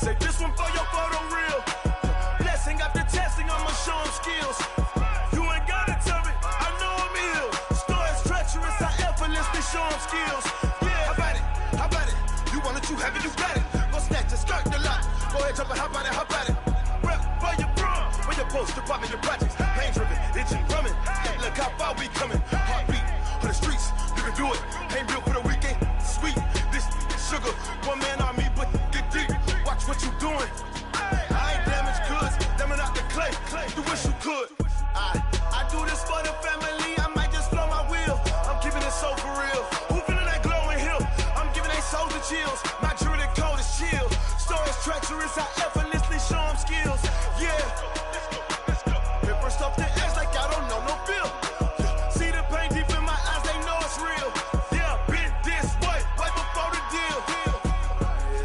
Say this one for your photo reel. Blessing after testing, I'ma show them skills. You ain't gotta tell me, I know I'm ill. Stories treacherous, I effortlessly show them skills. Yeah, how about it? How about it? You want it, you have it, you got it. Go snatch it, skirt the lot. Go ahead, jump it, how about it? How about it? Rep for your bro, for your poster, popping your projects. Pain driven, itching, drumming. Look how far we coming. Heartbeat for the streets, you can do it. Ain't built for the weekend. Sweet, this sugar, one man army, but get deep. Watch what you doing. I ain't damaged goods, them are not the clay. You wish you could. I do this for the family. I might just blow my wheel. I'm keeping it so for real. Who feeling that glowing hill? I'm giving they souls the chills. My jewelry code is chill. Stories treacherous, I effortlessly show them skills. Yeah. Hit first off the edge like I don't know no feel. See the pain deep in my eyes, they know it's real. Yeah, been this way, right before the deal.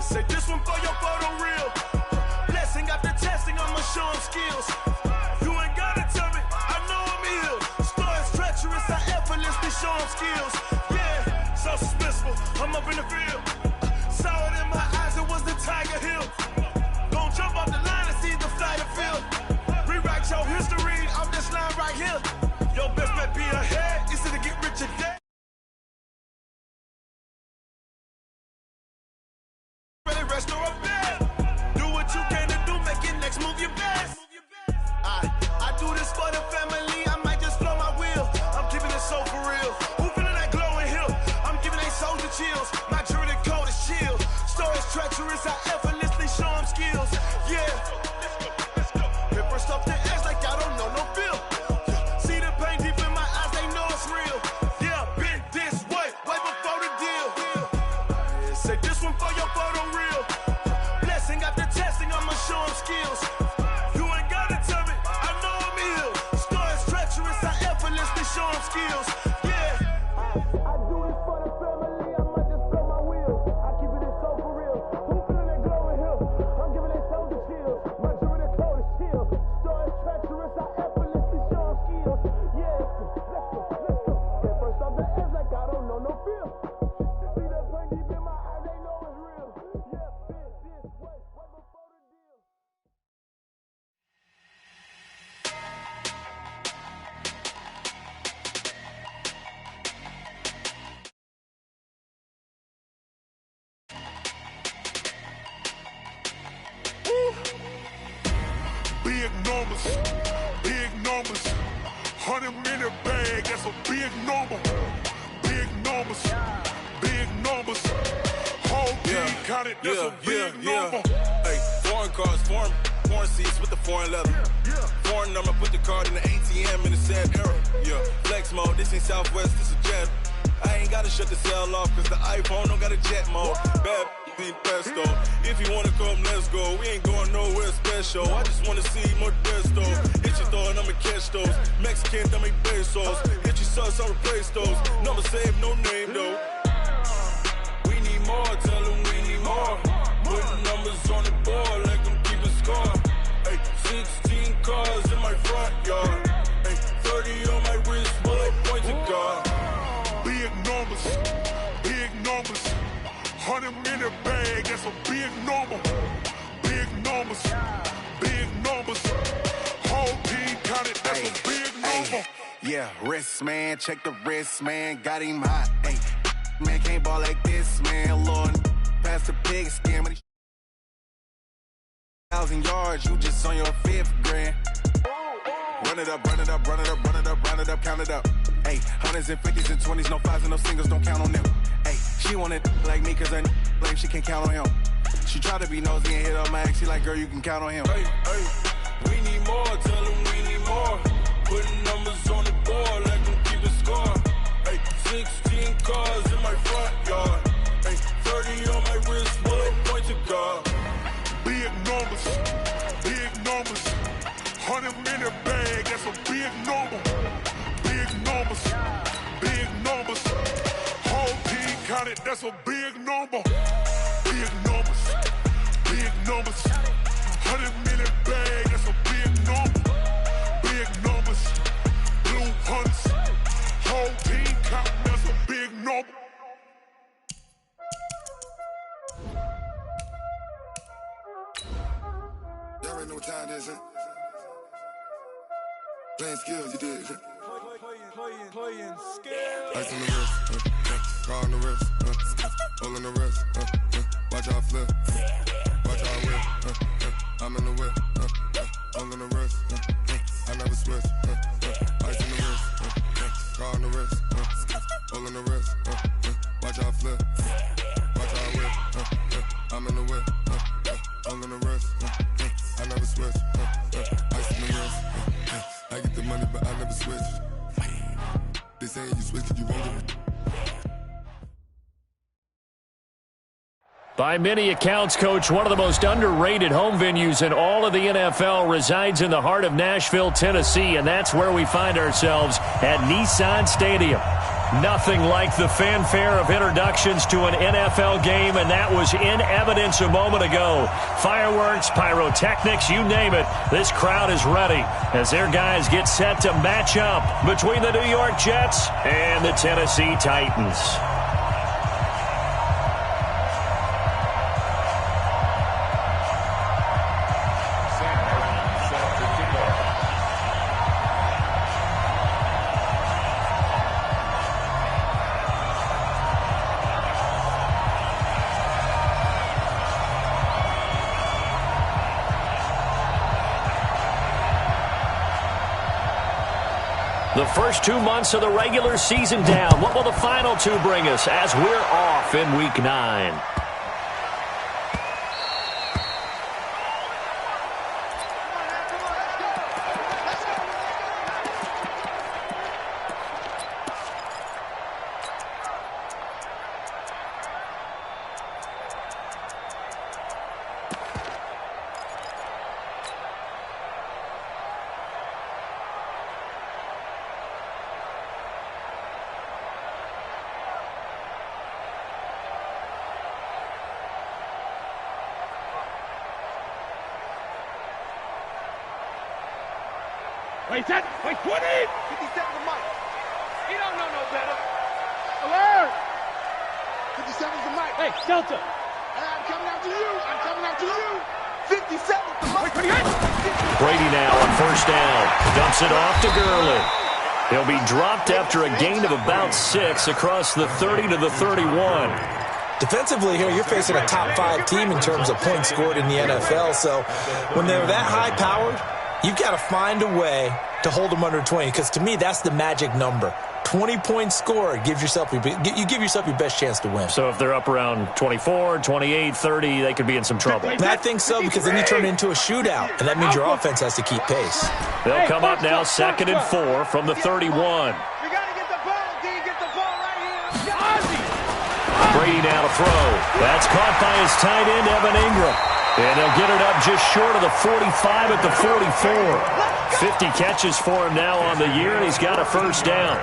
Say this one for your photo reel. Blessing after testing, I'ma show them skills. You ain't gotta tell me, I know I'm ill. Stories treacherous, I effortlessly show them skills. Yeah, so suspenseful, I'm up in the field. Saw it in my eyes, it was the Tiger Hill. Gon' jump off the line and see the flight of field. Rewrite your history off this line right here. Your best bet be ahead, it's to get rich or dead. Really rest or a bed. Do what you can to do, make your next move your best. I do this for the family, I might just blow my wheel. I'm keeping it so for real. Who feeling that glowing hill? I'm giving they souls the chills. My jewelry code is chill. Stories treacherous, I effortlessly show them skills. Yeah. Hit first off the edge like I don't know no feel. See the pain deep in my eyes, they know it's real. Yeah, been this way, way before the deal. Say this one for your photo reel. Blessing after testing, I'ma show them skills. You ain't gotta tell me, I know I'm ill. Stories treacherous, I effortlessly show them skills. Yeah. I do this for the family, I might just blow my wheel. I keep it so for real. Who feeling that glowing hill? I'm giving they souls the chills. My jewelry code is chill. Stories treacherous, I effortlessly show them skills. Yeah, let's go. Get first off the edge like I don't know no feel. See that pain deep in my eyes, they know it's real. Yeah, been this way, way before the deal. Big numbers, big numbers. 100-minute bag, that's a big number. Big numbers, big numbers. Whole team counted, that's a big number. Hey, foreign cars, foreign seats with the foreign leather. Foreign number, put the card in the ATM in the sad era. Yeah, flex mode, this ain't Southwest, this is jet. I ain't gotta shut the cell off, cause the iPhone don't got a jet mode. Bad be pesto. If you wanna come, let's go. We ain't going nowhere special. I just wanna see more desto. Hit your thought, I'ma catch those. Mexican, dummy pesos. Hit your sus, I'll replace those. Number saved, no name though. We need more, tell them we need more. Putting numbers on the board like I'm keeping score. Hey, 16 cars in my front yard. Hey, 30 on my wrist, bullet point to God. Big numbers, big numbers. 100-minute bag, that's a big number. Big numbers, big numbers. Whole team counted, that's a big number. Yeah, wrist man, check the wrist man, got him hot. Hey, man can't ball like this, man. Lord, past the pig skin. 1,000 yards, you just on your 5th grand. Run it up, run it up, run it up, run it up, run it up, count it up. Hey, hundreds and 50s and 20s, no 5s and no singles, don't count on them. Hey, she wanted like me cause her like she can't count on him. She tried to be nosy and hit up my ex, she like, girl, you can count on him. Hey, we need more, tell them we need more. Putting numbers on the board like I'm keeping score. Hey, 16 cars in my front yard. Hey, 30 on my wrist, bullet point to God. Big numbers, big numbers. 100-minute bag, that's a big number. Big numbers, big numbers. Whole team counted, that's a big number. Big numbers, big numbers. 100-minute bag, that's a big number. Big numbers, blue hunts. Whole team counting, that's a big number. know what time it is, huh? Playing skills, you did. Playing skills. Ice on the wrist, car on the wrist, hole in the wrist, watch how I flip, watch how I whip, I'm in the whip, hole in the wrist, I never switch, ice on the wrist, car on the wrist, hole in the wrist, watch how I flip, watch how I whip, I'm in the whip, hole in the wrist, I never switch, ice on the wrist, I get the money but I never switch. They saying you switch, you won't get it. By many accounts, Coach, one of the most underrated home venues in all of the NFL resides in the heart of Nashville, Tennessee, and that's where we find ourselves at Nissan Stadium. Nothing like the fanfare of introductions to an NFL game, and that was in evidence a moment ago. Fireworks, pyrotechnics, you name it. This crowd is ready as their guys get set to match up between the New York Jets and the Tennessee Titans. The first 2 months of the regular season down. What will the final two bring us as we're off in Week 9? Wait, 20! 50 seconds of Mike. He don't know no better. Alert! 50 seconds of Mike. Hey, Delta. I'm coming after you. I'm coming after you. 50 seconds of Mike. Brady now on first down. Dumps it off to Gurley. He'll be dropped after a gain of about 6 across the 30 to the 31. Defensively here, you're facing a top 5 team in terms of points scored in the NFL. So when they're that high-powered, you've got to find a way to hold them under 20, because to me, that's the magic number. 20 points scored gives yourself you give yourself your best chance to win. So if they're up around 24, 28, 30, they could be in some trouble. And I think so, because then you turn it into a shootout, and that means your offense has to keep pace. They'll come up now 2nd and 4 from the 31. We got to get the ball, D. Get the ball right here. Brady now to throw. That's caught by his tight end, Evan Ingram. And they'll get it up just short of the 45 at the 44. 50 catches for him now on the year, and he's got a first down.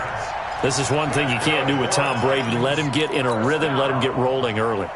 This is one thing you can't do with Tom Brady. Let him get in a rhythm, let him get rolling early.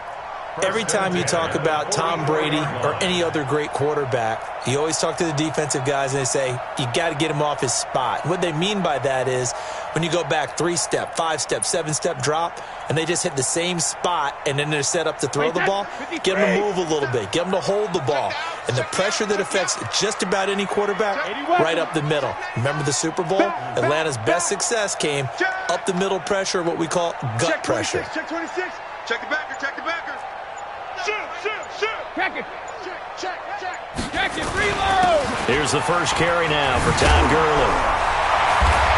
Every time you talk about Tom Brady or any other great quarterback, you always talk to the defensive guys and they say, you got to get him off his spot. What they mean by that is when you go back 3-step, 5-step, 7-step drop, and they just hit the same spot and then they're set up to throw the ball, get them to move a little bit, get them to hold the ball. And the pressure that affects just about any quarterback, right up the middle. Remember the Super Bowl? Atlanta's best success came up the middle pressure, what we call gut pressure. Check 26. Check the backer. Check the backer. Shoot. Check it. Check it. Reload. Here's the first carry now for Todd Gurley.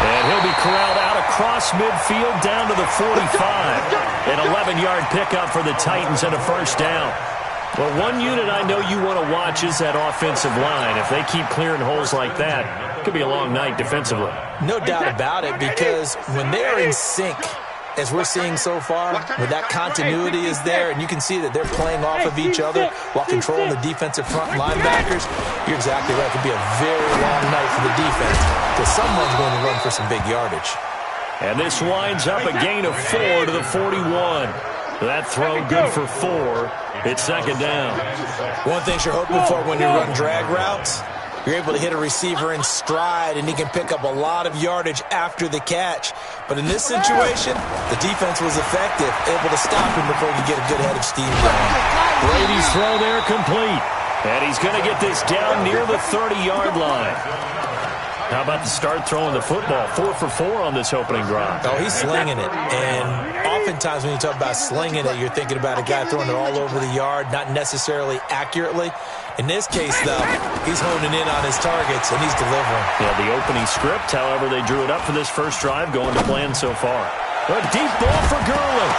And he'll be corralled out across midfield down to the 45. An 11-yard pickup for the Titans and a first down. Well, one unit I know you want to watch is that offensive line. If they keep clearing holes like that, it could be a long night defensively. No doubt about it, because when they're in sync, as we're seeing so far, where that continuity is there, and you can see that they're playing off of each other while controlling the defensive front linebackers, you're exactly right. It could be a very long night for the defense, because someone's going to run for some big yardage. And this winds up a gain of 4 to the 41. That throw good for 4. It's second down. One thing you're hoping for when you run drag routes, you're able to hit a receiver in stride, and he can pick up a lot of yardage after the catch. But in this situation, the defense was effective, able to stop him before he could get a good head of steam going. Brady's throw there complete. And he's going to get this down near the 30-yard line. How about the start throwing the football? 4 for 4 on this opening drive. Oh, he's slinging it. And oftentimes when you talk about slinging it, you're thinking about a guy throwing it all over the yard, not necessarily accurately. In this case, though, he's honing in on his targets, and he's delivering. Yeah, the opening script, however, they drew it up for this first drive, going to plan so far. A deep ball for Gurley.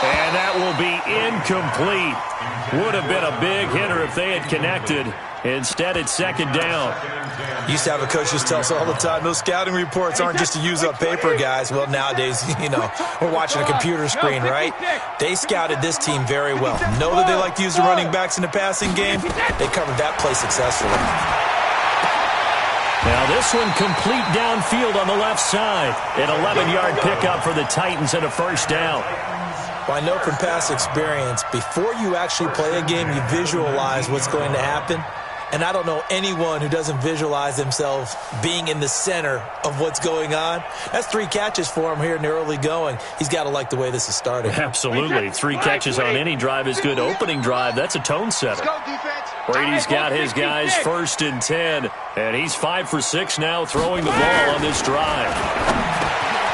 And that will be incomplete. Would have been a big hitter if they had connected. Instead, it's second down. Used to have a coach just tell us all the time, those scouting reports aren't just to use up paper, guys. Well, nowadays, we're watching a computer screen, right? They scouted this team very well. Know that they like to use the running backs in the passing game. They covered that play successfully. Now this one complete downfield on the left side. An 11-yard pickup for the Titans and a first down. Well, I know from past experience, before you actually play a game, you visualize what's going to happen. And I don't know anyone who doesn't visualize themselves being in the center of what's going on. That's 3 catches for him here in the early going. He's got to like the way this is starting. Absolutely. 3 catches on any drive is good. Opening drive, that's a tone setter. Brady's got his guys first and 10. And he's 5 for 6 now throwing the ball on this drive.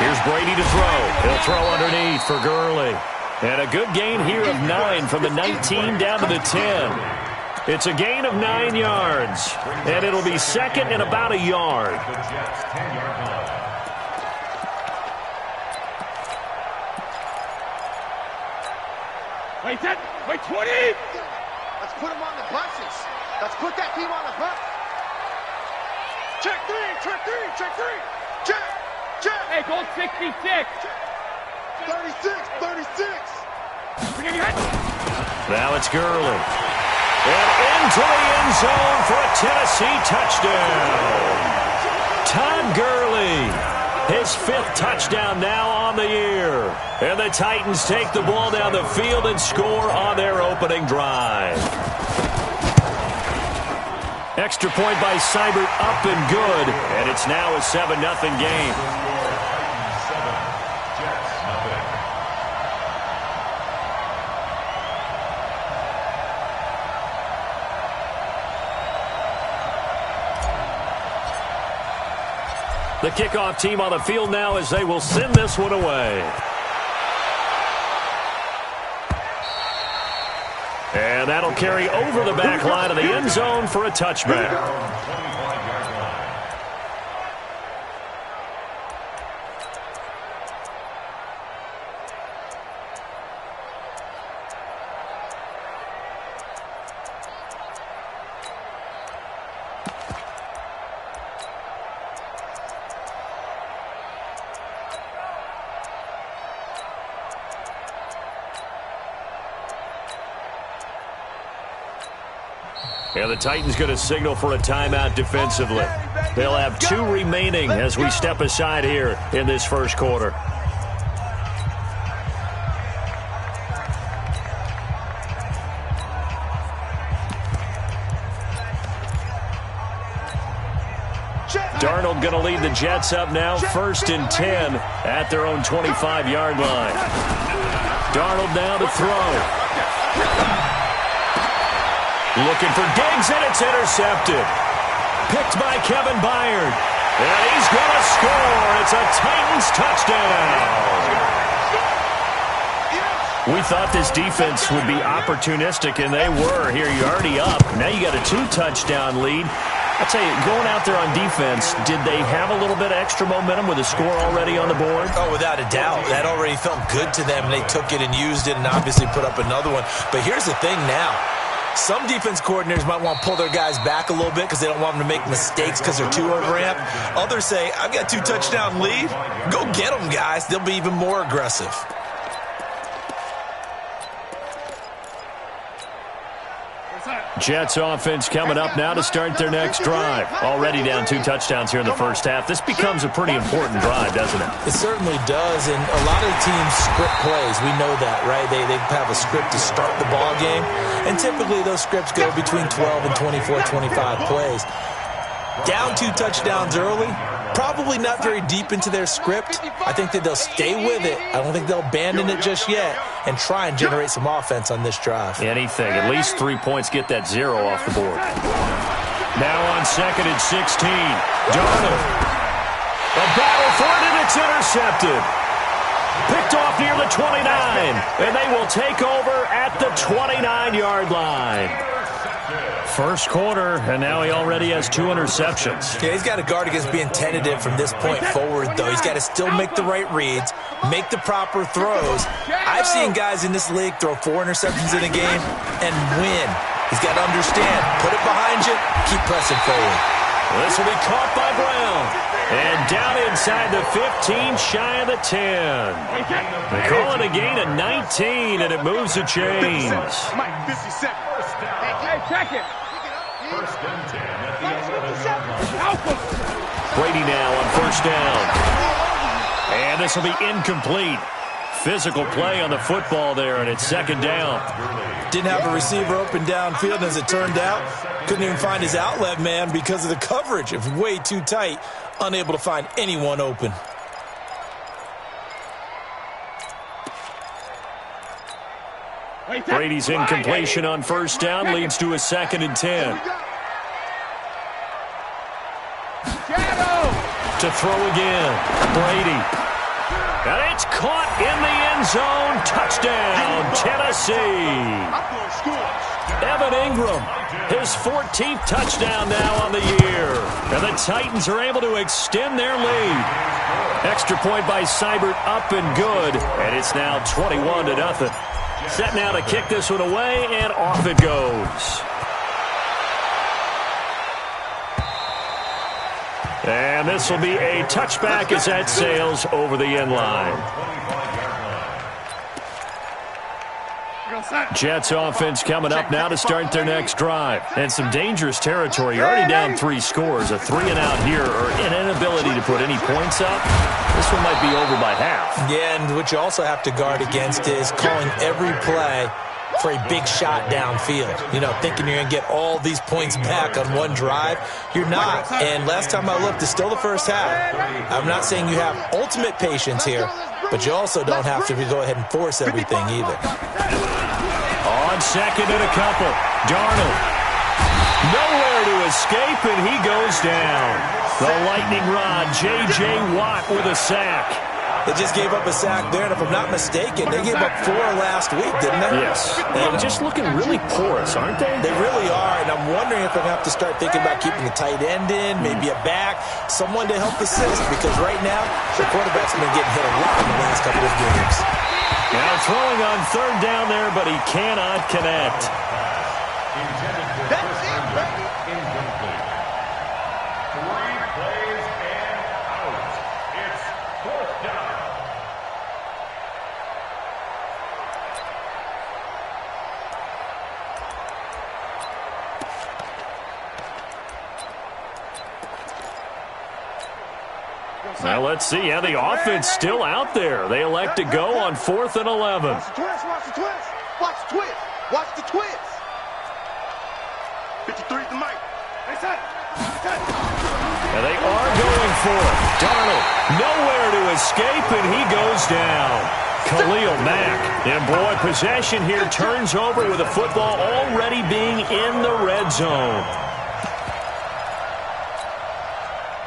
Here's Brady to throw. He'll throw underneath for Gurley. And a good gain here of 9 from the 19 down to the 10. It's a gain of 9 yards, and it'll be second and about a yard. Wait, 20! Let's put him on the buses. Let's put that team on the bus. Check 3, check 3, check 3. Check. Hey, goal 66. 36. Now it's Gurley. And into the end zone for a Tennessee touchdown. Todd Gurley, his 5th touchdown now on the year. And the Titans take the ball down the field and score on their opening drive. Extra point by Seibert, up and good. And it's now a 7-0 game. The kickoff team on the field now as they will send this one away. And that'll carry over the back line of the end zone for a touchback. And the Titans going to signal for a timeout defensively. They'll have 2 remaining as we step aside here in this first quarter. Darnold going to lead the Jets up now, 1st and 10 at their own 25-yard line. Darnold now to throw. Looking for Diggs, and it's intercepted. Picked by Kevin Byard. And he's going to score. It's a Titans touchdown. We thought this defense would be opportunistic, and they were. Here, you're already up. Now you got a 2-touchdown lead. I'll tell you, going out there on defense, did they have a little bit of extra momentum with a score already on the board? Oh, without a doubt. That already felt good to them. They took it and used it and obviously put up another one. But here's the thing now. Some defense coordinators might want to pull their guys back a little bit because they don't want them to make mistakes because they're too overamped. Others say, I've got 2-touchdown lead. Go get them, guys. They'll be even more aggressive. Jets offense coming up now to start their next drive. Already down 2 touchdowns here in the first half. This becomes a pretty important drive, doesn't it? It certainly does, and a lot of the teams script plays. We know that, right? They have a script to start the ball game, and typically those scripts go between 12 and 24, 25 plays. Down 2 touchdowns early. Probably not very deep into their script. I think that they'll stay with it. I don't think they'll abandon it just yet and try and generate some offense on this drive. Anything. At least 3 points. Get that 0 off the board. Now on 2nd and 16. Darnold. A battle for it, and it's intercepted. Picked off near the 29. And they will take over at the 29-yard line. First quarter, and now he already has 2 interceptions. Yeah, he's got to guard against being tentative from this point forward, though. He's got to still make the right reads, make the proper throws. I've seen guys in this league throw 4 interceptions in a game and win. He's got to understand, put it behind you, keep pressing forward. This will be caught by Brown. And down inside the 15, shy of the 10. They call it a gain of 19, and it moves the chains. Mike, 57. Hey, check it. First and 10 at the 11. Brady now on first down. And this will be incomplete. Physical play on the football there, and it's 2nd down. Didn't have a receiver open downfield, and as it turned out, couldn't even find his outlet man because of the coverage. It was way too tight, unable to find anyone open. Brady's incompletion on first down leads to a 2nd and 10. To throw again, Brady. And it's caught in the end zone. Touchdown, Tennessee. Evan Ingram, his 14th touchdown now on the year. And the Titans are able to extend their lead. Extra point by Seibert, up and good. And it's now 21-0. Set now to kick this one away, and off it goes. And this will be a touchback as that sails over the end line. Jets offense coming up now to start their next drive. And some dangerous territory. You're already down 3 scores. A 3-and-out here, or an inability to put any points up. This one might be over by half. Yeah, and what you also have to guard against is calling every play for a big shot downfield. You know, thinking you're going to get all these points back on one drive. You're not. And last time I looked, it's still the first half. I'm not saying you have ultimate patience here, but you also don't have to go ahead and force everything either. On 2nd and a couple, Darnold. Nowhere to escape, and he goes down. The lightning rod, J.J. Watt with a sack. They just gave up a sack there, and if I'm not mistaken, they gave up 4 last week, didn't they? Yes. They're just looking really porous, aren't they? They really are, and I'm wondering if they're going to have to start thinking about keeping the tight end in, maybe a back, someone to help assist, because right now, the quarterback's been getting hit a lot in the last couple of games. Now throwing on 3rd down there, but he cannot connect. That's it, baby. Incomplete. 3 plays and out. It's 4th down. Now let's see how the offense still out there. They elect to go on 4th and 11. Watch the twist, watch the twist, watch the twist, watch the twist. 53 to Mike. And they are going for it. Darnold, nowhere to escape, and he goes down. Khalil Mack. And boy, possession here turns over with the football already being in the red zone.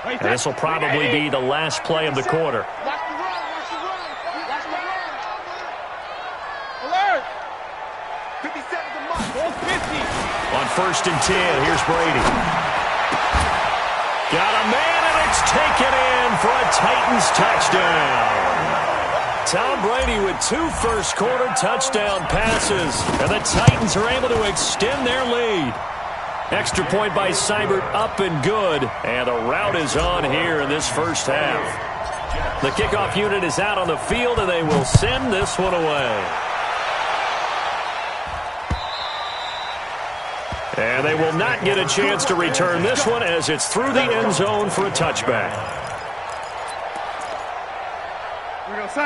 And this will probably be the last play of the quarter. Watch the run, watch the run, watch the run. Alert! 57 to Mike. 50. On 1st and 10, here's Brady. Got a man, and it's taken in for a Titans touchdown. Tom Brady with 2 first-quarter touchdown passes, and the Titans are able to extend their lead. Extra point by Seibert, up and good, and the route is on here in this first half. The kickoff unit is out on the field, and they will send this one away. And they will not get a chance to return this one as it's through the end zone for a touchback.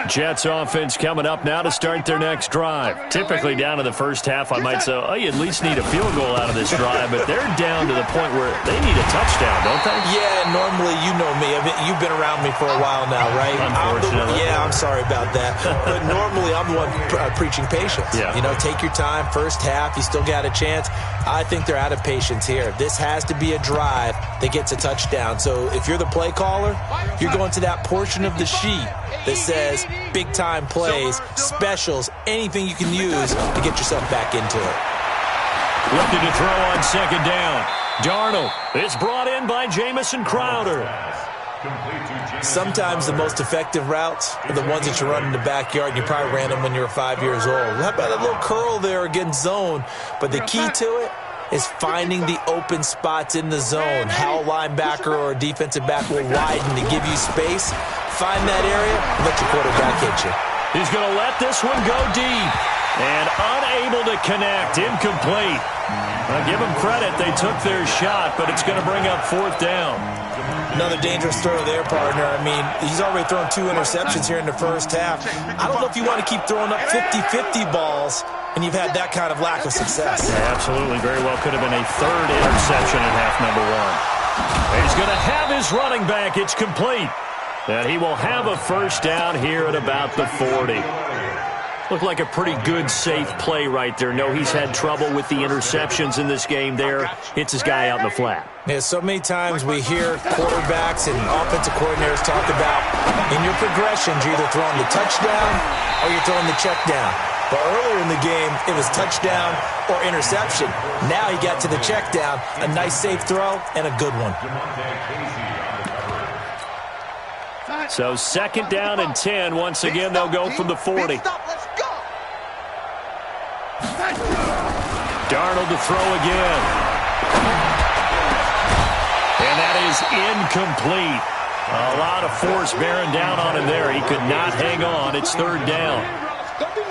Jets offense coming up now to start their next drive. Typically down to the first half, I might say, oh, you at least need a field goal out of this drive, but they're down to the point where they need a touchdown, don't they? Yeah, normally, you know me. You've been around me for a while now, right? Unfortunately. I'm sorry about that. But normally, I'm the one preaching patience. Yeah. You know, take your time. First half, you still got a chance. I think they're out of patience here. This has to be a drive that gets a touchdown. So if you're the play caller, you're going to that portion of the sheet that says big-time plays, specials, anything you can use to get yourself back into it. Looking to throw on second down. Darnold is brought in by Jamison Crowder. Sometimes the most effective routes are the ones that you run in the backyard. You probably ran them when you were 5 years old. How about a little curl there against zone? But the key to it is finding the open spots in the zone. How a linebacker or a defensive back will widen to give you space. Find that area and let your quarterback hit you. He's going to let this one go deep. And unable to connect. Incomplete. I'll give them credit. They took their shot, but it's going to bring up fourth down. Another dangerous throw there, partner. I mean, he's already thrown 2 interceptions here in the first half. I don't know if you want to keep throwing up 50-50 balls and you've had that kind of lack of success. Yeah, absolutely. Very well could have been a third interception in half number 1. And he's going to have his running back. It's complete. And he will have a first down here at about the 40. Looked like a pretty good, safe play right there. No, he's had trouble with the interceptions in this game there. Hits his guy out in the flat. Yeah, so many times we hear quarterbacks and offensive coordinators talk about in your progressions, you're either throwing the touchdown or you're throwing the check down. But earlier in the game, it was touchdown or interception. Now he got to the check down, a nice safe throw, and a good one. So second down and 10. Once again, they'll go from the 40. Darnold to throw again. And that is incomplete. A lot of force bearing down on him there. He could not hang on. It's third down.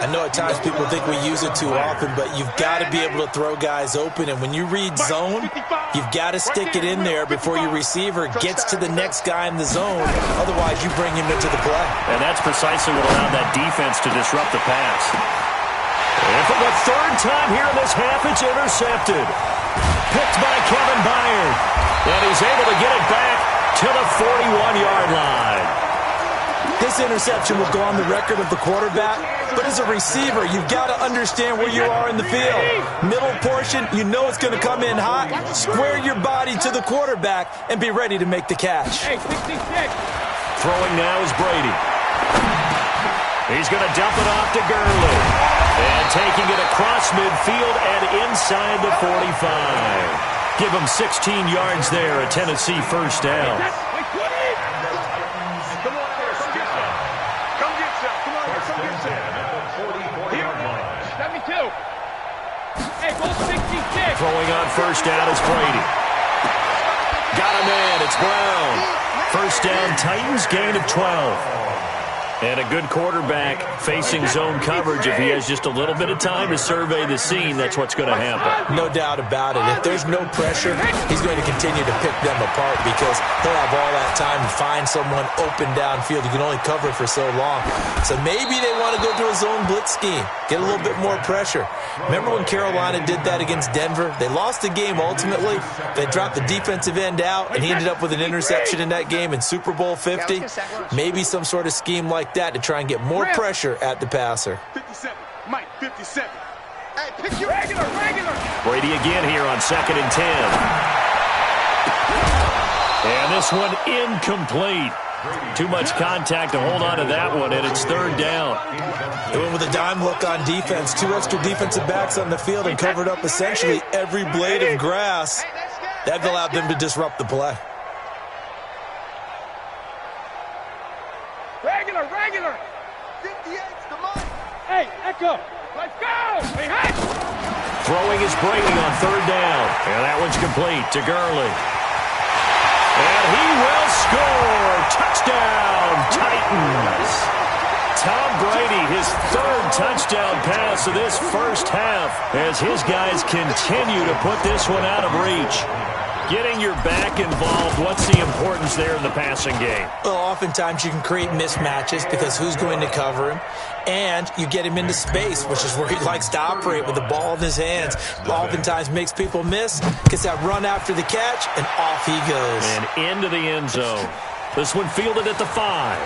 I know at times people think we use it too often, but you've got to be able to throw guys open. And when you read zone, you've got to stick it in there before your receiver gets to the next guy in the zone. Otherwise, you bring him into the play. And that's precisely what allowed that defense to disrupt the pass. And for the third time here in this half, it's intercepted. Picked by Kevin Byard. And he's able to get it back to the 41-yard line. This interception will go on the record of the quarterback, but as a receiver, you've got to understand where you are in the field. Middle portion, you know it's going to come in hot. Square your body to the quarterback and be ready to make the catch. Throwing now is Brady. He's going to dump it off to Gurley. And taking it across midfield and inside the 45. Give him 16 yards there, a Tennessee first down. Throwing on first down is Brady. Got a man, it's Brown. First down, Titans, gain of 12. And a good quarterback facing zone coverage. If he has just a little bit of time to survey the scene, that's what's going to happen. No doubt about it. If there's no pressure, he's going to continue to pick them apart because he'll have all that time to find someone open downfield. You can only cover for so long. So maybe they want to go to a zone blitz scheme, get a little bit more pressure. Remember when Carolina did that against Denver? They lost the game ultimately. They dropped the defensive end out, and he ended up with an interception in that game in Super Bowl 50. Maybe some sort of scheme like that to try and get more pressure at the passer. 57, Mike, 57. Hey, pick your regular. Brady again here on second and 10. And this one incomplete. Too much contact to hold on to that one, and it's third down. They went with a dime look on defense. 2 extra defensive backs on the field and covered up essentially every blade of grass. That allowed them to disrupt the play. Regular. 58's the money. Hey, Echo, let's go. Hey, hey. Throwing is Brady on third down. And that one's complete to Gurley. And he will score. Touchdown, Titans. Tom Brady, his third touchdown pass of this first half as his guys continue to put this one out of reach. Getting your back involved, what's the importance there in the passing game? Well, oftentimes you can create mismatches because who's going to cover him? And you get him into space, which is where he likes to operate with the ball in his hands. Oftentimes makes people miss, gets that run after the catch, and off he goes. And into the end zone. This one fielded at the 5.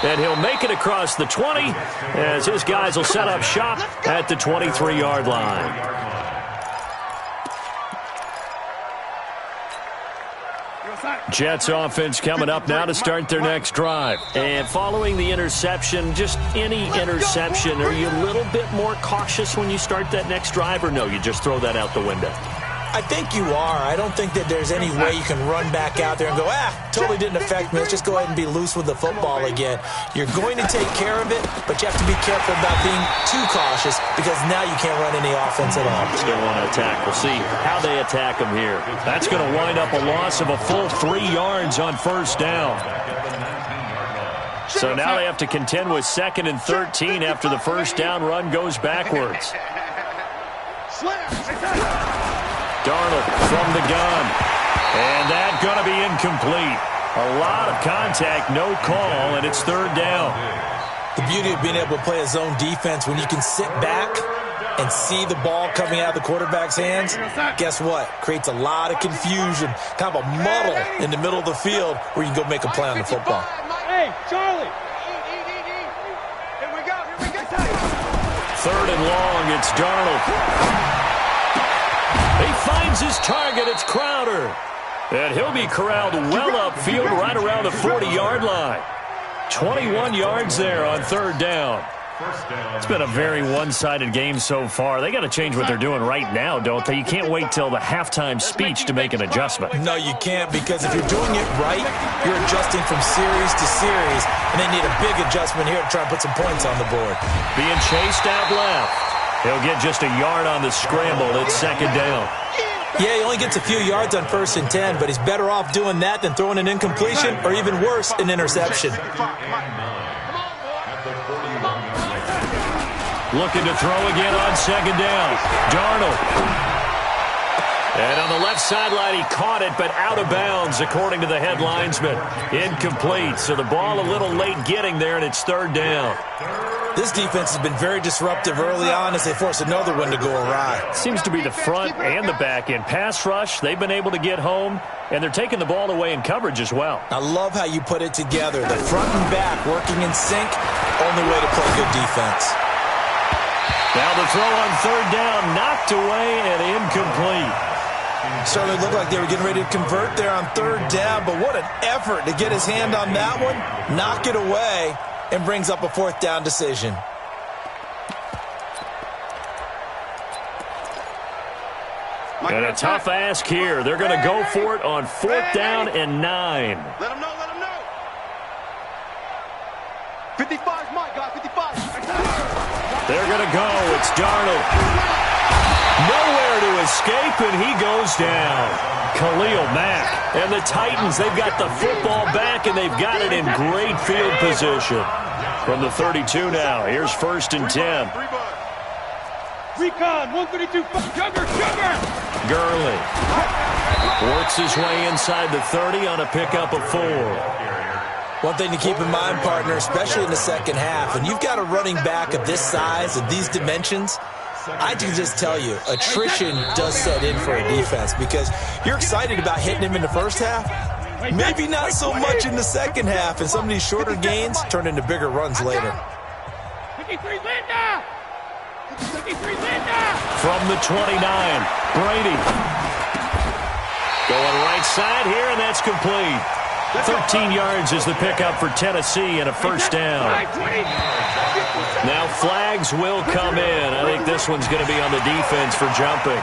And he'll make it across the 20 as his guys will set up shop at the 23-yard line. Jets offense coming up now to start their next drive. And following the interception, just any interception, are you a little bit more cautious when you start that next drive, or no, you just throw that out the window? I think you are. I don't think that there's any way you can run back out there and go, totally didn't affect me. Let's just go ahead and be loose with the football again. You're going to take care of it, but you have to be careful about being too cautious because now you can't run any offense at all. Still want to attack. We'll see how they attack him here. That's going to wind up a loss of a full 3 yards on first down. So now they have to contend with 2nd and 13 after the first down run goes backwards. Darnold from the gun. And that's going to be incomplete. A lot of contact, no call, and it's 3rd down. The beauty of being able to play a zone defense when you can sit back and see the ball coming out of the quarterback's hands, guess what? Creates a lot of confusion, kind of a muddle in the middle of the field where you can go make a play on the football. Hey, Charlie. Here we go. 3rd and long, it's Darnold. He finds his target. It's Crowder. And he'll be corralled well upfield right around the 40-yard line. 21 yards there on 3rd down. It's been a very one-sided game so far. They got to change what they're doing right now, don't they? You can't wait till the halftime speech to make an adjustment. No, you can't, because if you're doing it right, you're adjusting from series to series, and they need a big adjustment here to try and put some points on the board. Being chased out left. He'll get just a yard on the scramble. It's 2nd down. Yeah, he only gets a few yards on 1st and 10, but he's better off doing that than throwing an incompletion or even worse, an interception. Looking to throw again on 2nd down. Darnold. And on the left sideline, he caught it, but out of bounds, according to the head linesman. Incomplete, so the ball a little late getting there, and it's 3rd down. This defense has been very disruptive early on as they force another one to go awry. Seems to be the front and the back end. Pass rush, they've been able to get home, and they're taking the ball away in coverage as well. I love how you put it together. The front and back working in sync, only way to play good defense. Now the throw on 3rd down, knocked away and incomplete. Certainly looked like they were getting ready to convert there on 3rd down, but what an effort to get his hand on that one, knock it away, and brings up a 4th down decision. And a tough ask here. They're going to go for it on 4th down and 9. Let him know, let him know. 55's Mike, guys, 55. They're going to go. It's Darnold. Nowhere to escape, and he goes down. Khalil Mack. And the Titans, they've got the football back, and they've got it in great field position. From the 32 now, here's 1st and 10. Recon, 132, Sugar. Gurley works his way inside the 30 on a pickup of 4. One thing to keep in mind, partner, especially in the second half, and you've got a running back of this size, of these dimensions, I can just tell you, attrition does set in for a defense because you're excited about hitting him in the first half. Maybe not so much in the second half, and some of these shorter gains turn into bigger runs later. 53 Linda! 53 Linda! From the 29, Brady. Going right side here, and that's complete. 13 yards is the pickup for Tennessee and a 1st down. Now flags will come in. I think this one's going to be on the defense for jumping.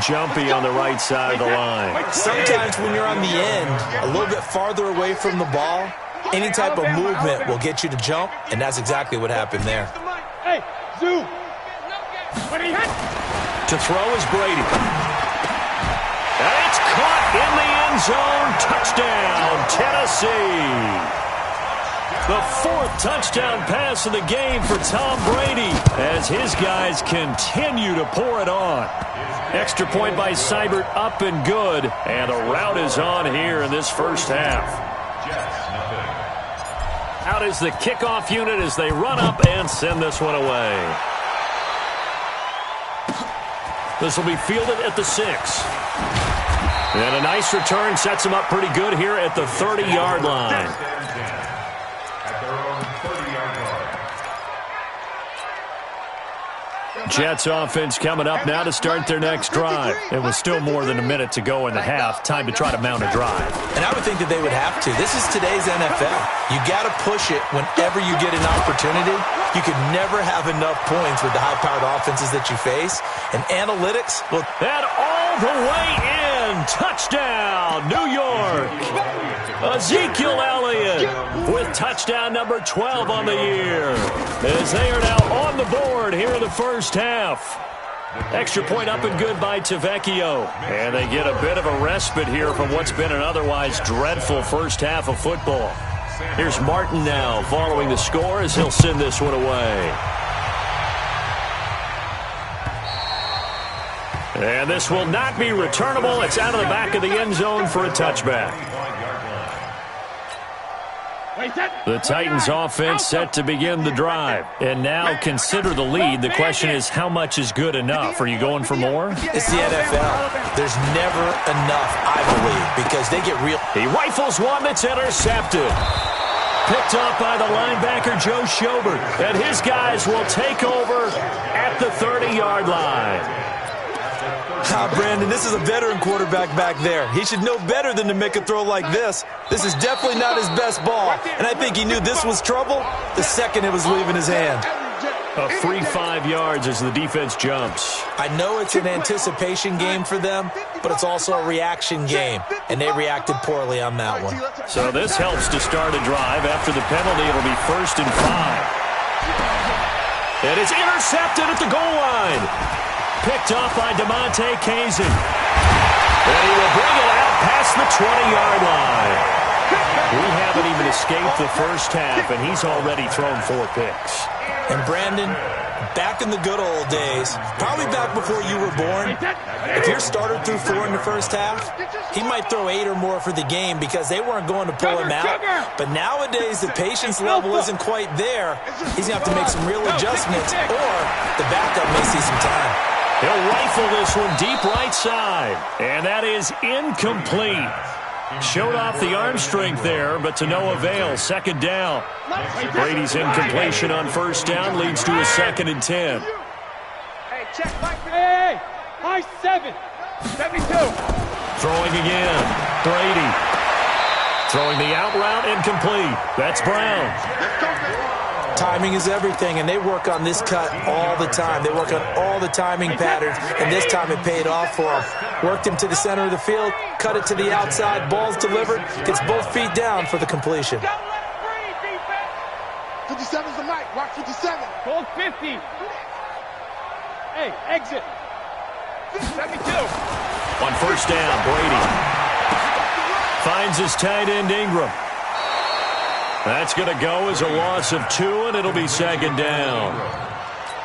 Jumpy on the right side of the line. Sometimes when you're on the end, a little bit farther away from the ball, any type of movement will get you to jump, and that's exactly what happened there. Hey, Zoo! To throw is Brady. And it's caught in the end zone. Touchdown, Tennessee. The fourth touchdown pass of the game for Tom Brady as his guys continue to pour it on. Extra point by Seibert, up and good. And the route is on here in this first half. Out is the kickoff unit as they run up and send this one away. This will be fielded at the 6. And a nice return sets them up pretty good here at the 30-yard line. Jets offense coming up now to start their next drive. It was still more than a minute to go in the half. Time to try to mount a drive. And I would think that they would have to. This is today's NFL. You got to push it whenever you get an opportunity. You can never have enough points with the high-powered offenses that you face. And analytics will... And all the way in. Touchdown, New York. Ezekiel Elliott with touchdown number 12 on the year. As they are now on the board here in the first half. Extra point up and good by Tavecchio. And they get a bit of a respite here from what's been an otherwise dreadful first half of football. Here's Martin now following the score as he'll send this one away. And this will not be returnable. It's out of the back of the end zone for a touchback. The Titans offense set to begin the drive. And now consider the lead. The question is, how much is good enough? Are you going for more? It's the NFL. There's never enough, I believe, because they get real. He rifles one that's intercepted. Picked up by the linebacker, Joe Schobert. And his guys will take over at the 30-yard line. Brandon, this is a veteran quarterback back there. He should know better than to make a throw like this. This is definitely not his best ball, and I think he knew this was trouble the second it was leaving his hand. A free 5 yards as the defense jumps. I know it's an anticipation game for them, but it's also a reaction game, and they reacted poorly on that one. So this helps to start a drive. After the penalty, it'll be 1st and 5. It is intercepted at the goal line. Picked off by DeMonte Kazin. And he will bring it out past the 20-yard line. We haven't even escaped the first half, and he's already thrown 4 picks. And Brandon, back in the good old days, probably back before you were born, if your starter threw 4 in the first half, he might throw 8 or more for the game because they weren't going to pull him out. But nowadays, the patience level isn't quite there. He's going to have to make some real adjustments, or the backup may see some time. He'll rifle this one deep right side. And that is incomplete. Showed off the arm strength there, but to no avail. 2nd down. Brady's incompletion on 1st down leads to a 2nd and 10. Hey, check. Hey, high 7. 72. Throwing again. Brady. Throwing the out route, incomplete. That's Brown. Timing is everything, and they work on this cut all the time. They work on all the timing patterns, and this time it paid off for them. Worked him to the center of the field, cut it to the outside, ball's delivered, gets both feet down for the completion. 57's the mic, watch 57. Hold 50. Hey, exit. 72. On 1st down, Brady finds his tight end Ingram. That's going to go as a loss of 2, and it'll be 2nd down.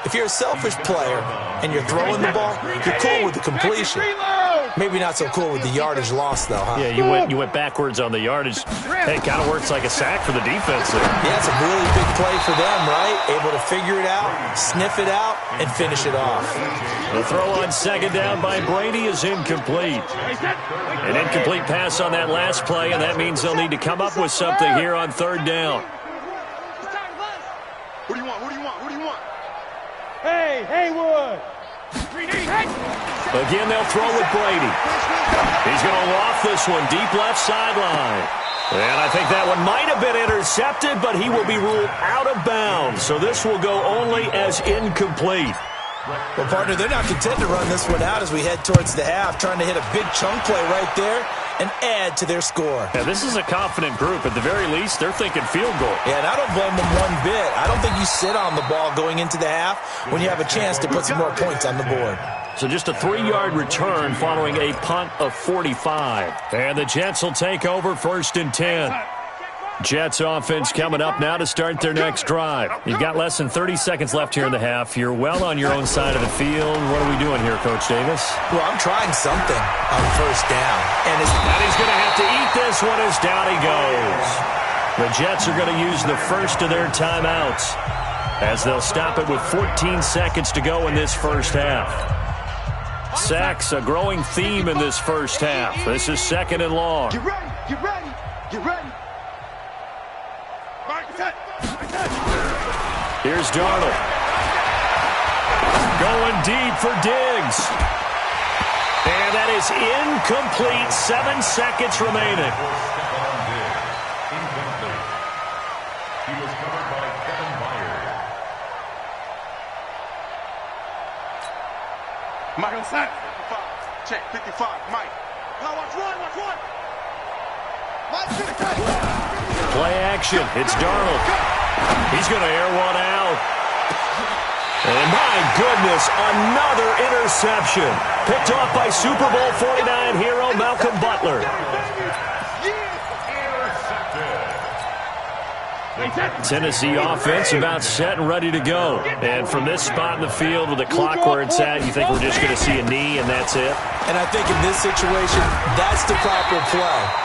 If you're a selfish player and you're throwing the ball, you're cool with the completion. Maybe not so cool with the yardage loss, though, huh? Yeah, you went backwards on the yardage. Hey, it kind of works like a sack for the defense there. Yeah, it's a really big play for them, right? Able to figure it out, sniff it out, and finish it off. The throw on 2nd down by Brady is incomplete. An incomplete pass on that last play, and that means they'll need to come up with something here on 3rd down. Who do you want? Who do you want? Who do you want? Hey, Haywood. Again, they'll throw with Brady. He's going to loft this one deep left sideline. And I think that one might have been intercepted, but he will be ruled out of bounds. So this will go only as incomplete. Well, partner, they're not content to run this one out as we head towards the half, trying to hit a big chunk play right there and add to their score. Yeah, this is a confident group. At the very least, they're thinking field goal. Yeah, and I don't blame them one bit. I don't think you sit on the ball going into the half when you have a chance to put some more points on the board. So just a 3-yard return following a punt of 45. And the Jets will take over 1st and 10. Jets offense coming up now to start their next drive. You've got less than 30 seconds left here in the half. You're well on your own side of the field. What are we doing here, Coach Davis? Well, I'm trying something on first down. And he's going to have to eat this one as down he goes. The Jets are going to use the first of their timeouts as they'll stop it with 14 seconds to go in this first half. Sacks, a growing theme in this first half. This is second and long. Get ready, get ready, get ready. Here's Darnold. Going deep for Diggs. And that is incomplete. 7 seconds remaining. He was covered by Kevin Byard. Mike on sack. 55. Check, 55. Mike. Now watch one, watch one. Mike's gonna cut. Play action. It's Darnold. He's going to air one out. And my goodness, another interception. Picked off by Super Bowl 49 hero Malcolm Butler. Tennessee offense about set and ready to go. And from this spot in the field with the clock where it's at, you think we're just going to see a knee and that's it? And I think in this situation, that's the proper play.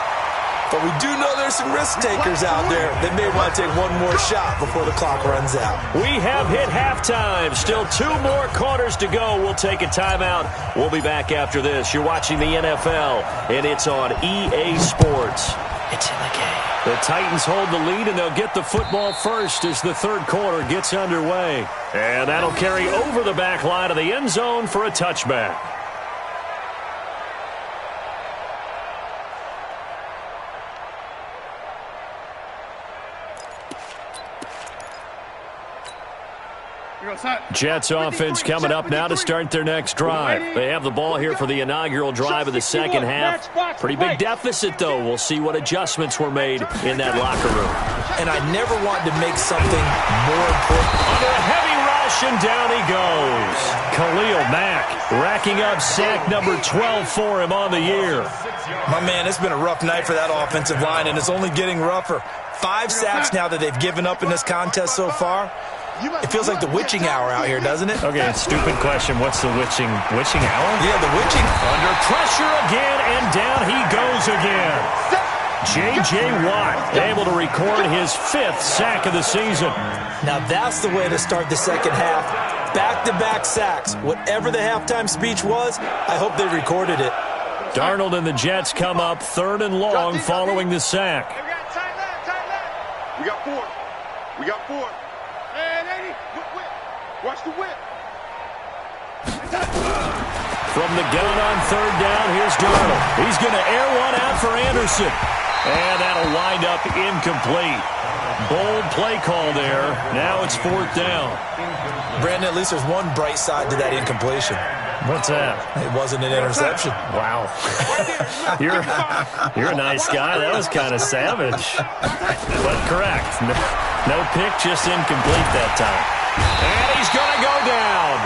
But we do know there's some risk takers out there that may want to take one more shot before the clock runs out. We have hit halftime. Still 2 more quarters to go. We'll take a timeout. We'll be back after this. You're watching the NFL, and it's on EA Sports. It's in the game. The Titans hold the lead, and they'll get the football first as the third quarter gets underway. And that'll carry over the back line of the end zone for a touchback. Jets offense coming up now to start their next drive. They have the ball here for the inaugural drive of the second half. Pretty big deficit, though. We'll see what adjustments were made in that locker room. And I never want to make something more important. Under a heavy rush, and down he goes. Khalil Mack racking up sack number 12 for him on the year. My man, it's been a rough night for that offensive line, and it's only getting rougher. 5 sacks now that they've given up in this contest so far. It feels like the witching hour out here, doesn't it? Okay, stupid question. What's the witching hour? Yeah, the witching. Under pressure again, and down he goes again. J.J. Watt able to record his 5th sack of the season. Now that's the way to start the second half. Back-to-back sacks. Whatever the halftime speech was, I hope they recorded it. Darnold and the Jets come up 3rd and long following the sack. We got 4. We got 4. Watch the whip. From the gun on 3rd down, here's Darnold. He's going to air one out for Anderson. And that'll wind up incomplete. Bold play call there. Now it's 4th down. Brandon, at least there's one bright side to that incompletion. What's that? It wasn't an interception. Wow. You're a nice guy. That was kind of savage. But correct. No pick, just incomplete that time. And he's going to go down.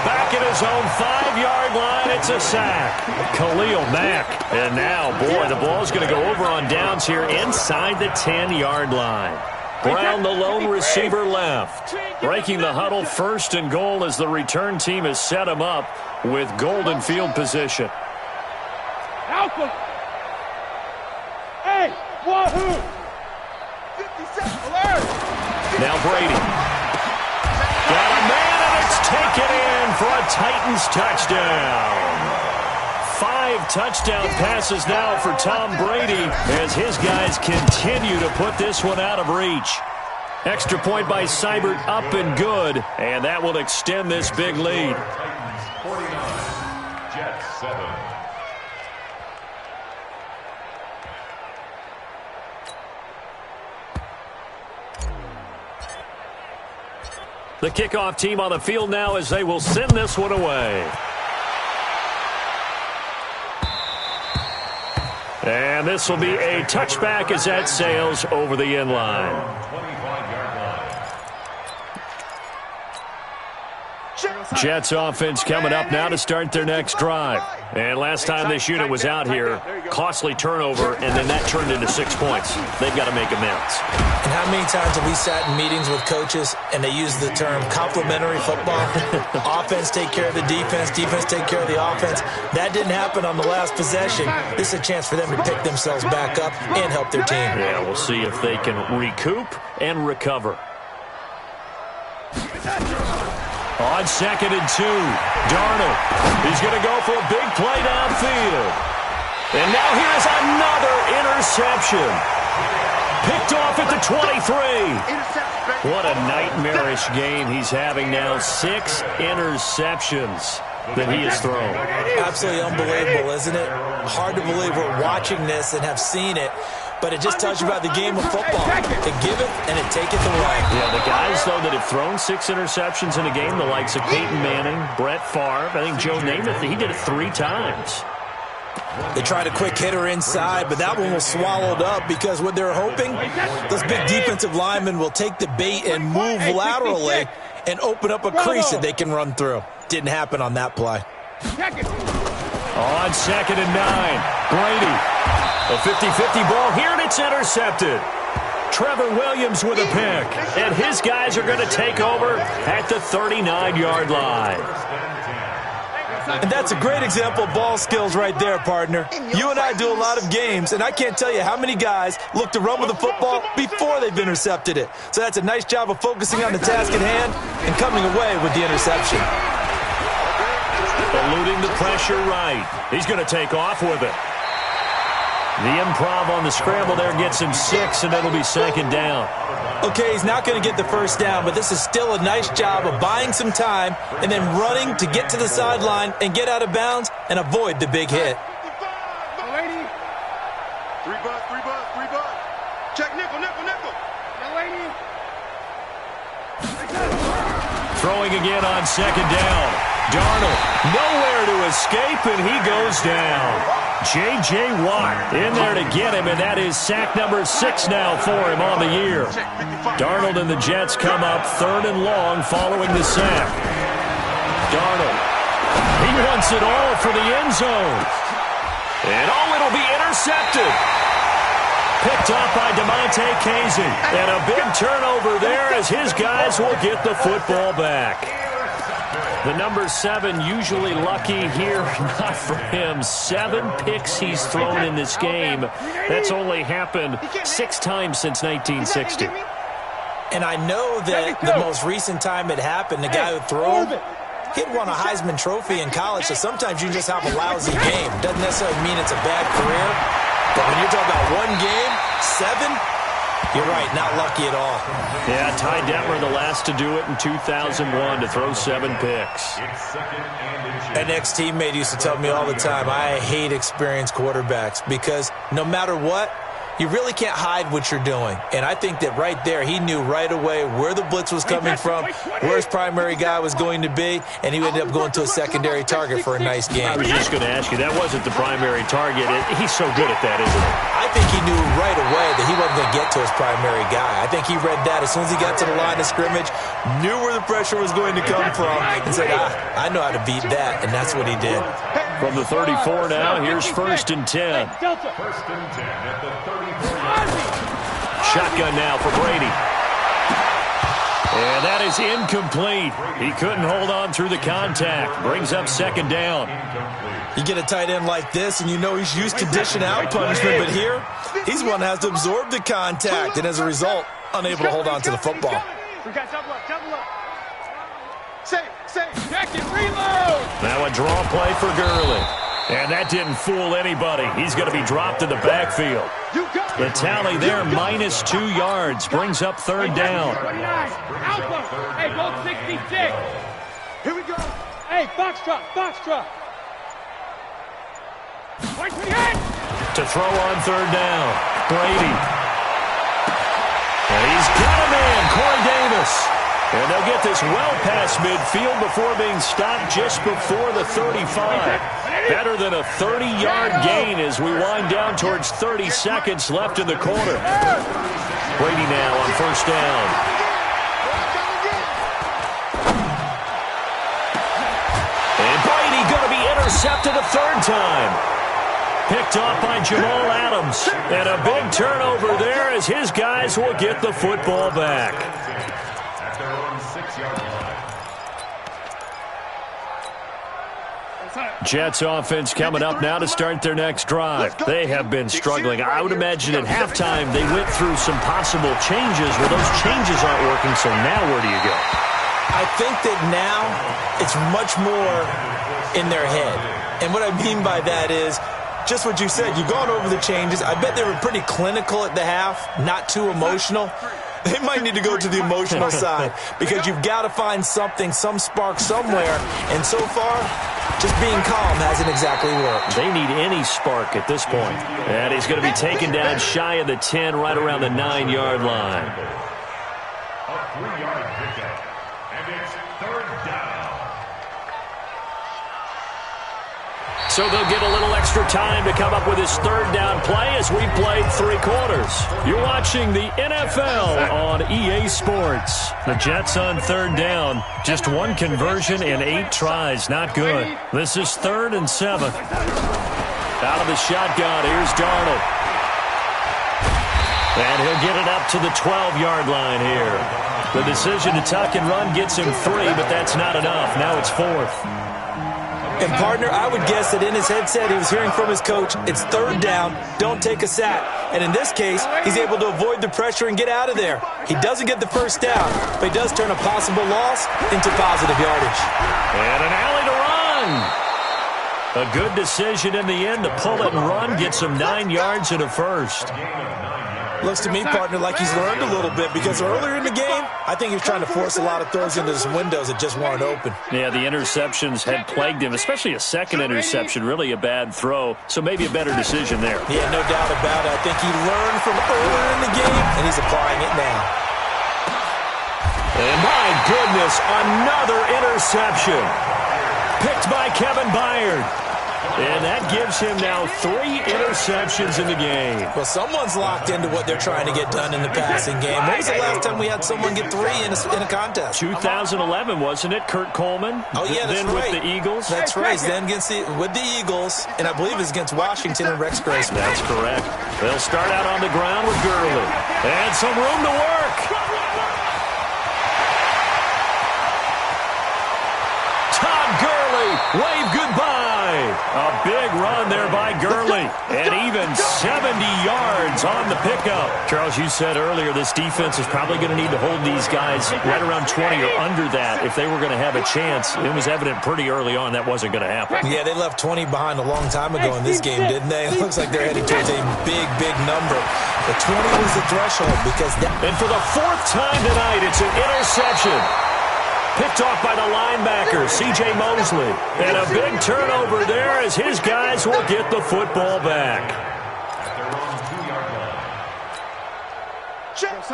Back at his own 5-yard line, it's a sack. Khalil Mack. And now, boy, the ball's going to go over on downs here inside the 10-yard line. Brown, the lone receiver, left. Breaking the huddle, 1st and goal as the return team has set him up with golden field position. Alpha. Hey, wahoo! 57 alert! Now Brady. Got a man, and it's taken in for a Titans touchdown. 5 touchdown passes now for Tom Brady as his guys continue to put this one out of reach. Extra point by Seibert, up and good, and that will extend this big lead. 49, Jets 7. The kickoff team on the field now as they will send this one away. And this will be a touchback as that sails over the end line. 25-yard line. Jets offense coming up now to start their next drive. And last time this unit was out here, costly turnover, and then that turned into 6 points. They've got to make amends. And how many times have we sat in meetings with coaches and they use the term complementary football? Offense take care of the defense, defense take care of the offense. That didn't happen on the last possession. This is a chance for them to pick themselves back up and help their team. Yeah, we'll see if they can recoup and recover. On 2nd and 2, Darnold. He's going to go for a big play downfield. And now here's another interception. Picked off at the 23. What a nightmarish game he's having now. 6 interceptions that he has thrown. Absolutely unbelievable, isn't it? Hard to believe we're watching this and have seen it. But it just tells you about the game of football. It giveth and it taketh away. Yeah, the guys, though, that have thrown 6 interceptions in a game, the likes of Peyton Manning, Brett Favre, I think Joe Namath, he did it 3 times. They tried a quick hitter inside, but that one was swallowed up because what they're hoping, those big defensive linemen will take the bait and move laterally and open up a crease that they can run through. Didn't happen on that play. On 2nd and 9, Brady. A 50-50 ball here, and it's intercepted. Trevor Williams with a pick, and his guys are going to take over at the 39-yard line. And that's a great example of ball skills right there, partner. You and I do a lot of games, and I can't tell you how many guys look to run with the football before they've intercepted it. So that's a nice job of focusing on the task at hand and coming away with the interception. Eluding the pressure right. He's going to take off with it. The improv on the scramble there gets him 6, and it'll be 2nd down. Okay, he's not going to get the first down, but this is still a nice job of buying some time and then running to get to the sideline and get out of bounds and avoid the big hit. 3 bucks. Check nickel. Throwing again on 2nd down. Darnold nowhere to escape, and he goes down. J.J. Watt in there to get him, and that is sack number 6 now for him on the year. Darnold and the Jets come up 3rd and long following the sack. Darnold, he wants it all for the end zone. And it'll be intercepted. Picked up by DeMonte Casey. And a big turnover there as his guys will get the football back. The number 7 usually lucky here, not for him. 7 picks he's thrown in this game. That's only happened 6 times since 1960. And I know that the most recent time it happened, the guy who threw, he'd won a Heisman Trophy in college, so sometimes you just have a lousy game. Doesn't necessarily mean it's a bad career, but when you're talking about 1 game, 7, you're right, not lucky at all. Yeah, Ty Detmer, the last to do it in 2001, to throw 7 picks. An ex-teammate used to tell me all the time, I hate experienced quarterbacks because no matter what, you really can't hide what you're doing. And I think that right there, he knew right away where the blitz was coming from, where his primary guy was going to be, and he ended up going to a secondary target for a nice game. I was just going to ask you, that wasn't the primary target. He's so good at that, isn't he? I think he knew right away that he wasn't going to get to his primary guy. I think he read that as soon as he got to the line of scrimmage, knew where the pressure was going to come from, and said, I know how to beat that, and that's what he did. From the 34 now, here's 1st and 10. 1st and 10 at the 34. Shotgun now for Brady. And that is incomplete. He couldn't hold on through the contact. Brings up 2nd down. You get a tight end like this, and you know he's used to dishing out punishment, but here, he's the one that has to absorb the contact, and as a result, unable to hold on to the football. We got double up. Safe. Check it, reload. Now a draw play for Gurley. And that didn't fool anybody. He's going to be dropped in the backfield. The tally there, -2 yards, brings up 3rd down. 29. Alpha. Hey, gold 66. Here we go. Hey, box truck. 28. To throw on 3rd down. Brady. And he's got a man, Corey Davis. And they'll get this well past midfield before being stopped just before the 35. Better than a 30-yard gain as we wind down towards 30 seconds left in the quarter. Brady now on 1st down. And Brady going to be intercepted. intercepted a third time. Picked off by Jamal Adams. And a big turnover there as his guys will get the football back. At their own 6-yard line. Jets offense coming up now to start their next drive. They have been struggling. I would imagine at halftime they went through some possible changes. Well, those changes aren't working, so now where do you go? I think that now it's much more in their head. And what I mean by that is just what you said. You've gone over the changes. I bet they were pretty clinical at the half, not too emotional. They might need to go to the emotional side because you've got to find something, some spark somewhere. And so far, just being calm hasn't exactly worked. They need any spark at this point. And he's going to be taken down shy of the 10, right around the 9-yard line. A 3-yard pickup. And it's third down. So they'll get a little extra time to come up with his third down play as we played 3 quarters. You're watching the NFL on EA Sports. The Jets on third down. Just 1 conversion in 8 tries. Not good. This is 3rd and 7. Out of the shotgun, here's Darnold. And he'll get it up to the 12-yard line here. The decision to tuck and run gets him 3, but that's not enough. Now it's 4th. And, partner, I would guess that in his headset he was hearing from his coach, it's 3rd down, don't take a sack. And in this case, he's able to avoid the pressure and get out of there. He doesn't get the first down, but he does turn a possible loss into positive yardage. And an alley to run. A good decision in the end to pull it and run, gets him 9 yards and a first. Looks to me, partner, like he's learned a little bit because earlier in the game, I think he was trying to force a lot of throws into some windows that just weren't open. Yeah, the interceptions had plagued him, especially a second interception, really a bad throw, so maybe a better decision there. Yeah, no doubt about it. I think he learned from earlier in the game, and he's applying it now. And my goodness, another interception. Picked by Kevin Byard. And that gives him now 3 interceptions in the game. Well, someone's locked into what they're trying to get done in the passing game. When was the last time we had someone get 3 in a contest? 2011, wasn't it? Kurt Coleman? Oh, yeah, that's then right. With the Eagles? That's right. Then with the Eagles, and I believe it's against Washington and Rex Grace. That's correct. They'll start out on the ground with Gurley. And some room to work. Todd Gurley, wave goodbye. A big run there by Gurley. And even 70 yards on the pickup. Charles, you said earlier this defense is probably going to need to hold these guys right around 20 or under that if they were going to have a chance. It was evident pretty early on that wasn't going to happen. Yeah, they left 20 behind a long time ago in this game, didn't they? It looks like they're heading towards a big, big number. But 20 was the threshold because And for the 4th time tonight, it's an interception. Picked off by the linebacker, C.J. Mosley. And a big turnover there as his guys will get the football back.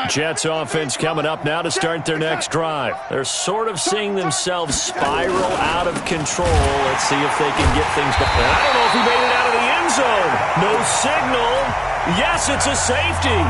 Jets offense coming up now to start their next drive. They're sort of seeing themselves spiral out of control. Let's see if they can get things back. And I don't know if he made it out of the end zone. No signal. Yes, it's a safety.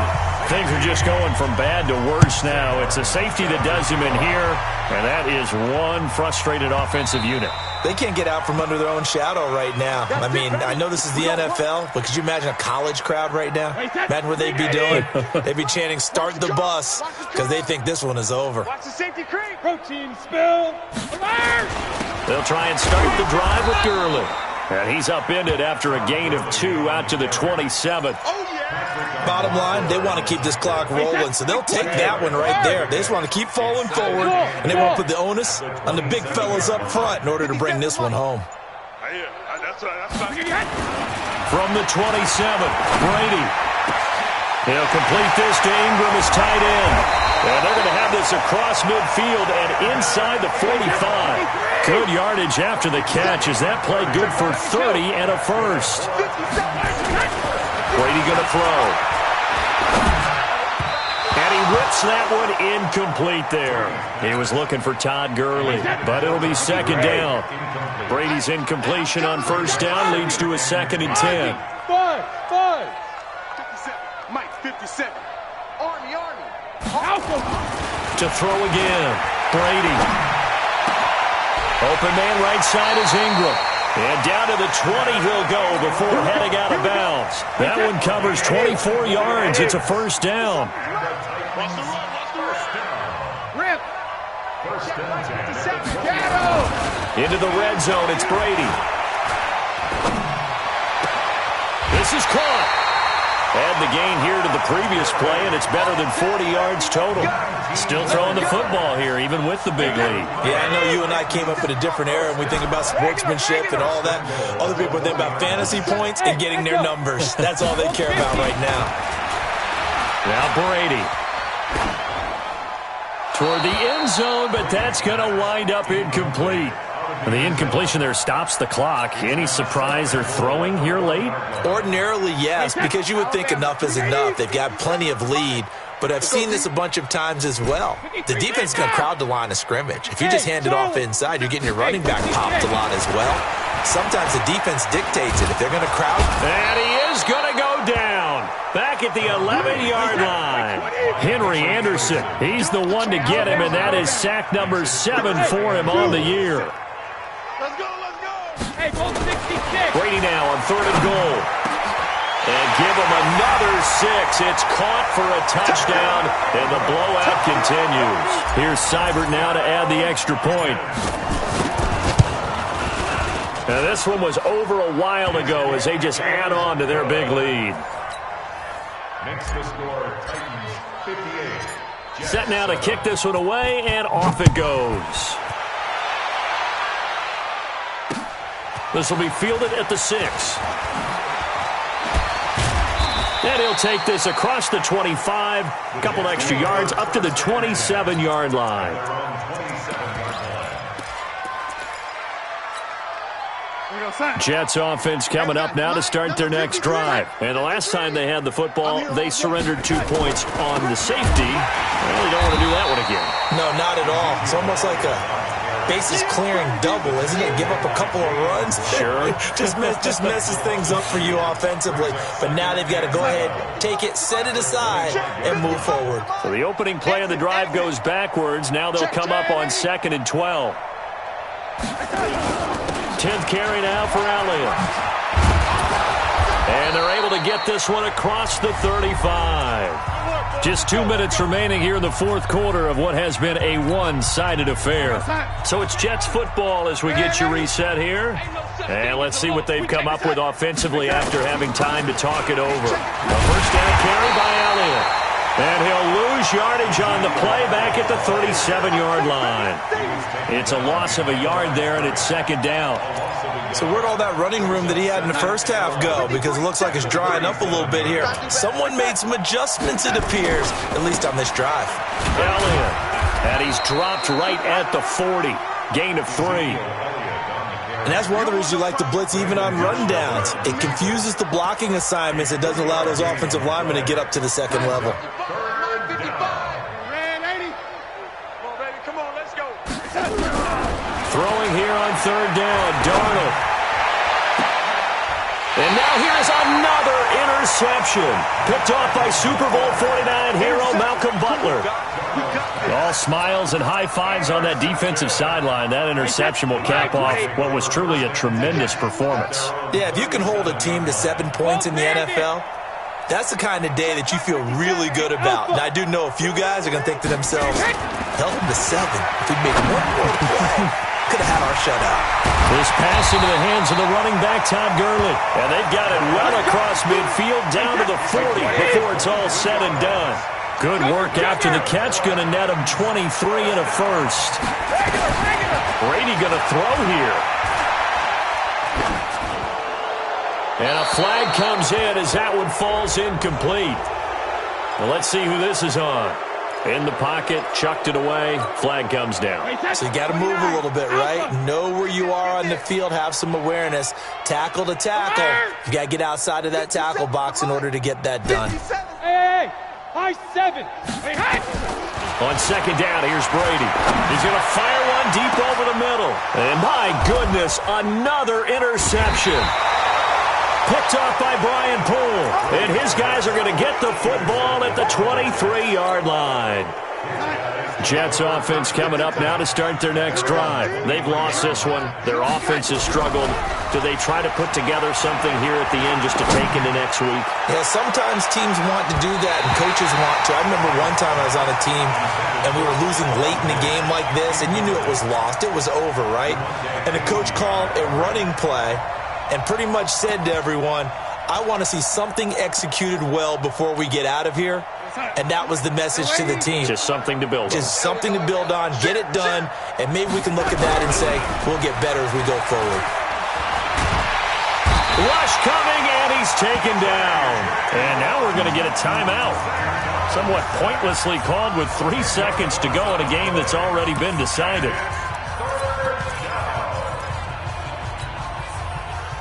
Things are just going from bad to worse now. It's a safety that does him in here, and that is one frustrated offensive unit. They can't get out from under their own shadow right now. I mean, I know this is the NFL, but could you imagine a college crowd right now? Imagine what they'd be doing. They'd be chanting, "Start the bus," because they think this one is over. Watch the safety creep. Protein spill. Alert! They'll try and start the drive with Gurley. And he's upended after a gain of 2 out to the 27th. Bottom line, they want to keep this clock rolling, so they'll take that one right there. They just want to keep falling forward, and they want to put the onus on the big fellas up front in order to bring this one home. From the 27th, Brady. He'll complete this to Ingram as tight end. And they're going to have this across midfield and inside the 45. Good yardage after the catch. Is that play good for 30 and a first? Brady going to throw. And he whips that one incomplete there. He was looking for Todd Gurley, but it'll be 2nd down. Brady's incompletion on 1st down leads to a 2nd and 10. 5. 57. Mike, 57. Army. To throw again. Brady. Open man right side is Ingram. And down to the 20 he'll go before heading out of bounds. That one covers 24 yards. It's a first down. Into the red zone, it's Brady. This is caught. Add the gain here to the previous play, and it's better than 40 yards total. Still throwing the football here, even with the big lead. Yeah, I know you and I came up in a different era, and we think about sportsmanship and all that. Other people think about fantasy points and getting their numbers. That's all they care about right now. Now Brady. Toward the end zone, but that's going to wind up incomplete. And the incompletion there stops the clock. Any surprise they're throwing here late? Ordinarily, yes, because you would think enough is enough. They've got plenty of lead, but I've seen this a bunch of times as well. The defense is going to crowd the line of scrimmage. If you just hand it off inside, you're getting your running back popped a lot as well. Sometimes the defense dictates it. If they're going to crowd. And he is going to go down. Back at the 11-yard line. Henry Anderson, he's the one to get him, and that is sack number 7 for him on the year. Let's go, let's go. Hey, goal 66. Brady now on 3rd and goal. And give him another 6. It's caught for a touchdown, and the blowout continues. Here's Seibert now to add the extra point. Now this one was over a while ago as they just add on to their big lead. Makes the score Titans 58. Set now to kick this one away, and off it goes. This will be fielded at the 6. And he'll take this across the 25, a couple extra yards, up to the 27-yard line. Jets offense coming up now to start their next drive. And the last time they had the football, they surrendered 2 points on the safety. Well, they don't want to do that one again. No, not at all. It's almost like a bases clearing double, isn't it? Give up a couple of runs. Sure. just messes things up for you offensively. But now they've got to go ahead, take it, set it aside, and move forward. So the opening play of the drive goes backwards. Now they'll come up on 2nd and 12. 10th carry now for Elliott. And they're able to get this one across the 35. Just 2 minutes remaining here in the 4th quarter of what has been a one-sided affair. So it's Jets football as we get you reset here. And let's see what they've come up with offensively after having time to talk it over. A first down carry by Elliott. And he'll lose yardage on the play back at the 37-yard line. It's a loss of a yard there, and it's 2nd down. So where'd all that running room that he had in the first half go? Because it looks like it's drying up a little bit here. Someone made some adjustments, it appears, at least on this drive. Elliott, and he's dropped right at the 40. Gain of 3. And that's one of the reasons you like to blitz even on rundowns. It confuses the blocking assignments. It doesn't allow those offensive linemen to get up to the second level. Throwing here on 3rd down, Darnold. And now here's another interception. Picked off by Super Bowl 49 hero Malcolm Butler. All smiles and high fives on that defensive sideline. That interception will cap off what was truly a tremendous performance. Yeah, if you can hold a team to 7 points in the NFL, that's the kind of day that you feel really good about. And I do know a few guys are going to think to themselves, held them to 7. If we made one more play, could have had our shutout. This pass into the hands of the running back, Todd Gurley. And they've got it well across midfield down to the 40 before it's all said and done. Good work after the catch. Going to net him 23 and a first. Brady going to throw here. And a flag comes in as that one falls incomplete. Well, let's see who this is on. In the pocket, chucked it away, flag comes down. So you got to move a little bit, right? Know where you are on the field, have some awareness. Tackle to tackle. You got to get outside of that tackle box in order to get that done. Hey, high 7. Hey. On 2nd down, here's Brady. He's going to fire one deep over the middle. And my goodness, another interception. Picked off by Brian Poole. And his guys are going to get the football at the 23-yard line. Jets offense coming up now to start their next drive. They've lost this one. Their offense has struggled. Do they try to put together something here at the end just to take into next week? Yeah, sometimes teams want to do that and coaches want to. I remember one time I was on a team and we were losing late in a game like this, and you knew it was lost. It was over, right? And the coach called a running play and pretty much said to everyone, I want to see something executed well before we get out of here. And that was the message to the team. Just something to build on. Just something to build on, get it done, and maybe we can look at that and say, we'll get better as we go forward. Rush coming, and he's taken down. And now we're going to get a timeout. Somewhat pointlessly called with 3 seconds to go in a game that's already been decided.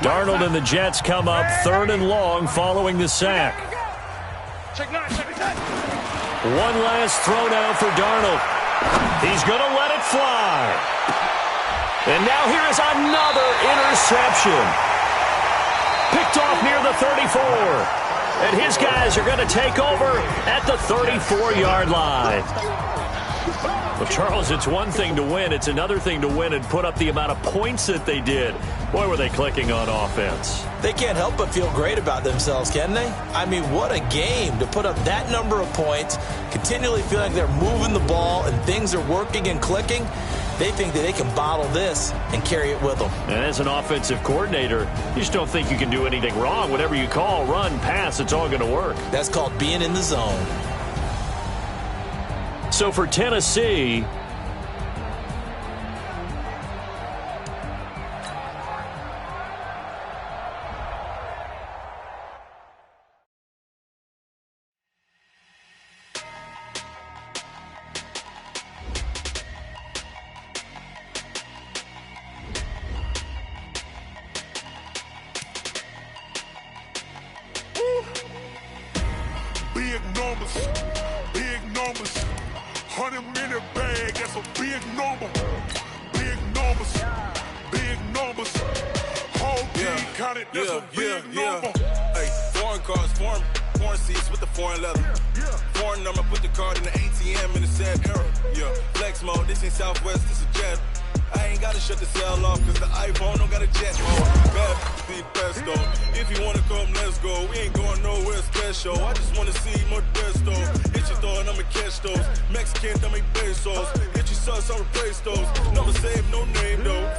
Darnold and the Jets come up 3rd and long following the sack. One last throw now for Darnold. He's going to let it fly. And now here is another interception. Picked off near the 34. And his guys are going to take over at the 34-yard line. Well, Charles, it's one thing to win. It's another thing to win and put up the amount of points that they did. Boy, were they clicking on offense. They can't help but feel great about themselves, can they? I mean, what a game to put up that number of points, continually feeling like they're moving the ball and things are working and clicking. They think that they can bottle this and carry it with them. And as an offensive coordinator, you just don't think you can do anything wrong. Whatever you call, run, pass, it's all going to work. That's called being in the zone. So for Tennessee, Big numbers, big numbers. 100-minute bag, that's a big number. Big numbers, big numbers. Whole team counted, that's a big number. Hey, foreign cars, foreign seats with the foreign leather. Foreign number, put the card in the ATM in the sad era. Yeah, flex mode, this ain't Southwest, this is Jet. I ain't gotta shut the cell off, cause the iPhone don't got a jet mode. Bad be pesto. If you wanna come, let's go. We ain't going nowhere special. I just wanna see more desto. Hit your throw and I'ma catch those. Mexican, dummy pesos. Hit your sus, I'll replace those. Number save, no name though.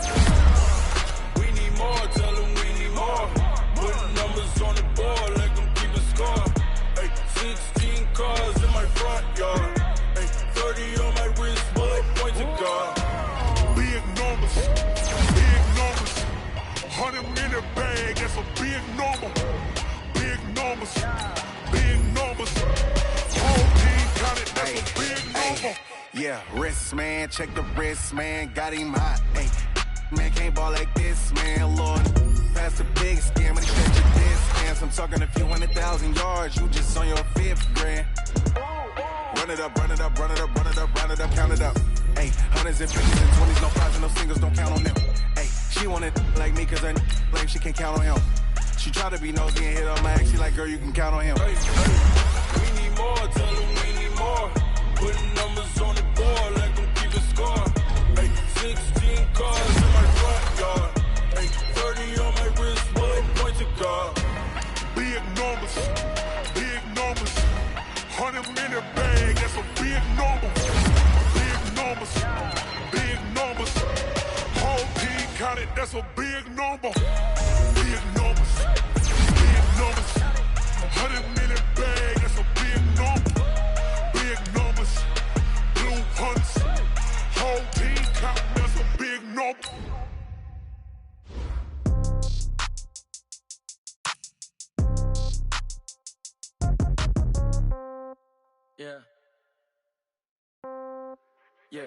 We need more, tell them we need more. Put numbers on the board, let them keep a score. Hey, 16 cars in my front yard. Hey, 30 on my wrist, bullet point to God. Big numbers, big numbers. 100-minute bag, that's a big number. Big numbers, big numbers. Whole team counted, that's a big number. Yeah, wrist man, check the wrist man, got him hot. Hey, man can't ball like this, man. Lord, pass the big scam and stretch your distance. I'm talking a few 100,000 yards, you just on your 5th grand. Run it up, run it up, run it up, run it up, run it up, count it up. Hey, hundreds and 50s and 20s, no fives and no singles, don't count on them. Hey, she wanted like me cause her like she can count on him. She tried to be nosy and hit on my ex, she like, girl, you can count on him. Hey, hey, we need more, tell them we need more. Putting numbers on the board, let them keep a score. Hey, 16 cars in my front yard. Hey, 30 on my wrist, bullet point to God. Big numbers, big numbers. 100-minute bag, that's a big number. Big numbers, big numbers. Whole team counted, that's a big number. Big numbers, big numbers. 100-minute bag, that's a big number. Big numbers, blue hunts. Whole team counting, that's a big number. Yeah. Yeah.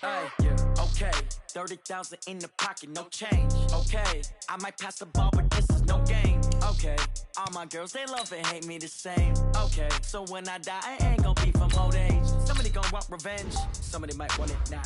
Hey, yeah. Okay. 30,000 in the pocket, no change. Okay. I might pass the ball, but this is no game. Okay. All my girls, they love and hate me the same. Okay. So when I die, I ain't gonna be from old age. Somebody gonna want revenge. Somebody might want it now.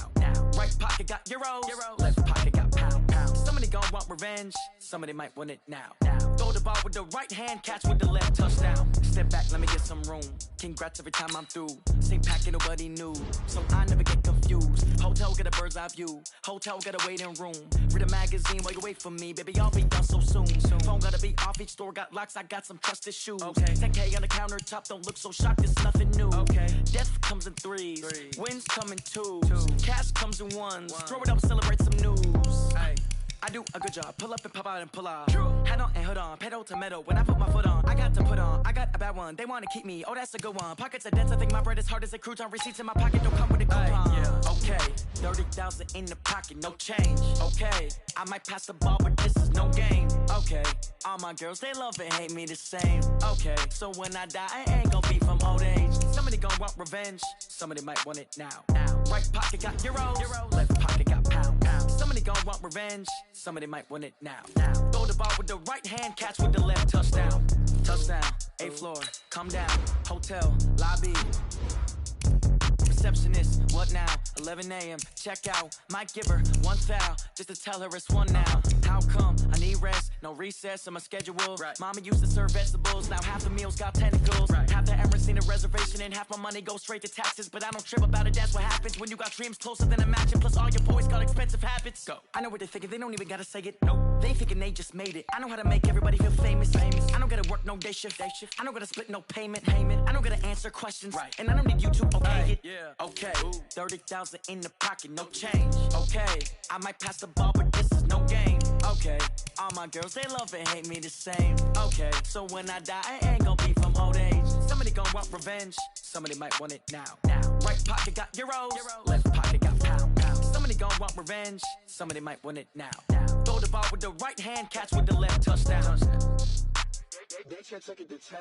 Right pocket got euros. Left pocket got pound. Somebody gonna want revenge. Somebody might want it now. Throw the ball with the right hand, catch with the left, touchdown. Step back, let me get some room. Congrats every time I'm through. Same packet, nobody knew, so I never get confused. Hotel, get a bird's eye view. Hotel, get a waiting room. Read a magazine while you wait for me, baby, I'll be done so soon. Phone gotta be off, each store got locks, I got some trusted shoes. 10K on the countertop, don't look so shocked, it's nothing new. Death comes in threes, wins come in twos. Cash comes in ones, throw it up, celebrate some news. I do a good job, pull up and pop out and pull out. Head on and hood on, pedal to metal. When I put my foot on, I got to put on. I got a bad one, they wanna keep me, oh that's a good one. Pockets are dense, I think my bread is hard as a crouton. Receipts in my pocket don't come with a coupon. Okay, 30,000 in the pocket, no change. Okay, I might pass the ball, but this is no game. Okay, all my girls, they love and hate me the same. Okay, so when I die, I ain't gon' be from old age. Somebody gon' want revenge, somebody might want it now. Right pocket got euros, left pocket got pound. Somebody gon' want revenge, somebody might want it now. Throw the ball with the right hand, catch with the left, touchdown. Touchdown, 8th floor, come down, hotel, lobby. Receptionist, what now? 11 a.m., check out. Might give her one foul, just to tell her it's one now. How come? I need rest, no recess on my schedule. Mama used to serve vegetables, now half the meals got tentacles. Half the errands need a reservation and half my money goes straight to taxes. But I don't trip about it, that's what happens when you got dreams closer than a match. And plus all your boys got expensive habits. Go. I know what they're thinking, they don't even gotta say it. Nope. They thinking they just made it. I know how to make everybody feel famous. I don't gotta work no day shift. I don't gotta split no payment. I don't gotta answer questions. And I don't need you to okay it. Okay, 30,000 in the pocket, no change. Okay, I might pass the ball, but this is no game. Okay, all my girls, they love and hate me the same. Okay, so when I die, I ain't gon' be from old age. Somebody gon' want revenge, somebody might want it now. Right pocket got euros, left pocket got pound. Somebody gon' want revenge, somebody might want it now. Throw the ball with the right hand, catch with the left, touchdown. They can't take it to 10.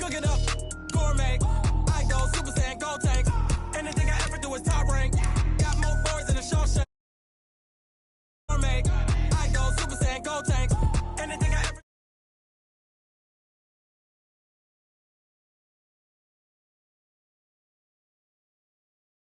Cook it up,